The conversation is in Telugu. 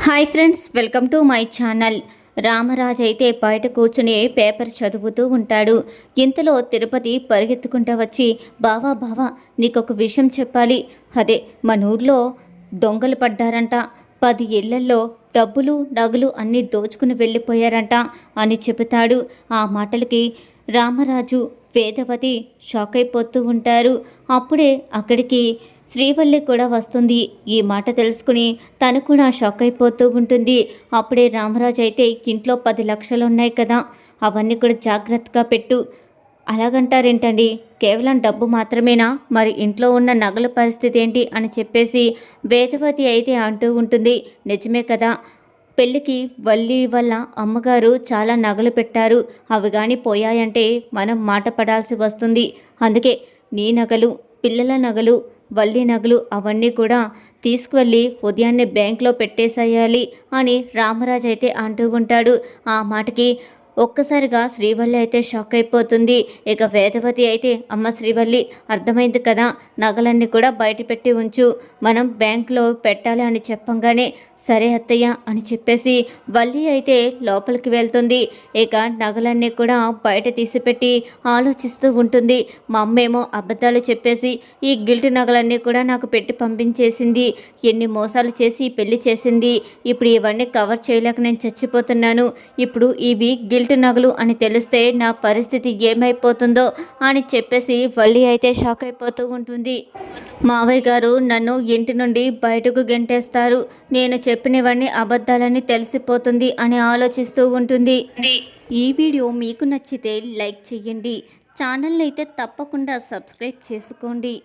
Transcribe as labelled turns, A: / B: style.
A: Hi friends, welcome to my channel. Ramaraju అయితే బయట కూర్చుని పేపర్ చదువుతూ ఉంటాడు. ఇంతలో తిరుపతి పరిగెత్తుకుంటూ వచ్చి, బావా బావా నీకొక విషయం చెప్పాలి. అదే మన ఊర్లో దొంగలు పడ్డారంట. 10 ఇళ్లల్లో డబ్బులు నగలు అన్నీ దోచుకుని వెళ్ళిపోయారంట అని చెబుతాడు. ఆ మాటలకి రామరాజు వేదవతి షాక్ అయిపోతూ ఉంటారు. అప్పుడే అక్కడికి శ్రీవల్లి కూడా వస్తుంది. ఈ మాట తెలుసుకుని తను కూడా షాక్ అయిపోతూ ఉంటుంది. అప్పుడే రామరాజు అయితే, ఇంట్లో 10 లక్షలు ఉన్నాయి కదా, అవన్నీ కూడా జాగ్రత్తగా పెట్టు. అలాగంటారేంటండి, కేవలం డబ్బు మాత్రమేనా, మరి ఇంట్లో ఉన్న నగల పరిస్థితి ఏంటి అని చెప్పేసి వేదవతి అయితే అంటూ ఉంటుంది. నిజమే కదా, పెళ్ళికి వల్లి వల్ల అమ్మగారు చాలా నగలు పెట్టారు. అవి కానీ పోయాయంటే మనం మాట పడాల్సి వస్తుంది. అందుకే నీ నగలు, పిల్లల నగలు, వల్లి నగలు అవన్నీ కూడా తీసుకువెళ్ళి ఉదయాన్నే బ్యాంక్లో పెట్టేసేయాలి అని రామరాజు అయితే అంటూ ఉంటాడు. ఆ మాటకి ఒక్కసారిగా శ్రీవల్లి అయితే షాక్ అయిపోతుంది. ఇక వేదవతి అయితే, అమ్మ శ్రీవల్లి, అర్థమైంది కదా, నగలన్నీ కూడా బయట పెట్టి ఉంచు, మనం బ్యాంకులో పెట్టాలి అని చెప్పంగానే సరే అత్తయ్య అని చెప్పేసి వల్లి అయితే లోపలికి వెళ్తుంది. ఇక నగలన్నీ కూడా బయట తీసిపెట్టి ఆలోచిస్తూ ఉంటుంది. మా అమ్మేమో అబద్ధాలు చెప్పేసి ఈ గిల్ట్ నగలన్నీ కూడా నాకు పెట్టి పంపించేసింది. ఎన్ని మోసాలు చేసి పెళ్లి చేసింది. ఇప్పుడు ఇవన్నీ కవర్ చేయలేక నేను చచ్చిపోతున్నాను. ఇప్పుడు ఇవి గిల్ట్ నగలు అని తెలిస్తే నా పరిస్థితి ఏమైపోతుందో అని చెప్పేసి వల్లి అయితే షాక్ అయిపోతూ ఉంటుంది. మావయ్య గారు నన్ను ఇంటి నుండి బయటకు గెంటేస్తారు, నేను చెప్పినవన్నీ అబద్ధాలని తెలిసిపోతుంది అని ఆలోచిస్తూ ఉంటుంది. ఈ వీడియో మీకు నచ్చితే లైక్ చేయండి, ఛానల్ని అయితే తప్పకుండా సబ్స్క్రైబ్ చేసుకోండి.